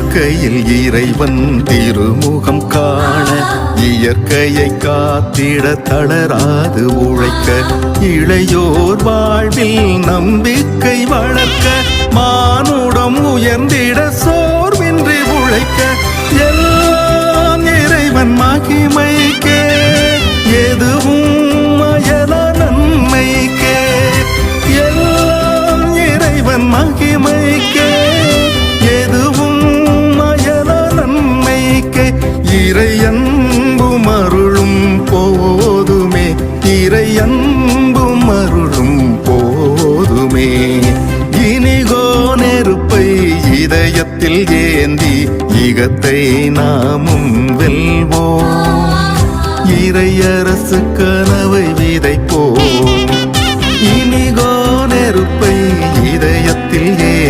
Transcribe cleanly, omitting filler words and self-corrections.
இயற்கையில் இறைவன் திருமுகம் காண இயற்கையை காத்திட தளராது உழைக்க இளையோர் வாழ்வில் நம்பிக்கை வளர்க்க மானுடம் உயர்ந்திட சோர்வின்றி உழைக்க எல்லாம் இறைவன் மகிமைக்கே எதுவும் அயல நன்மைக்கே எல்லாம் இறைவன் மகிமைக்கே எதுவும் அயல நன்மைக்கே இறையன்பும் அருளும் போதுமே இறையன்பும் அருளும் போதுமே இனிகோ நெருப்பை இதயத்தில் ஏந்தி இகத்தை நாமும் வெல்வோம் இறையரசு கனவை விதைப்போம்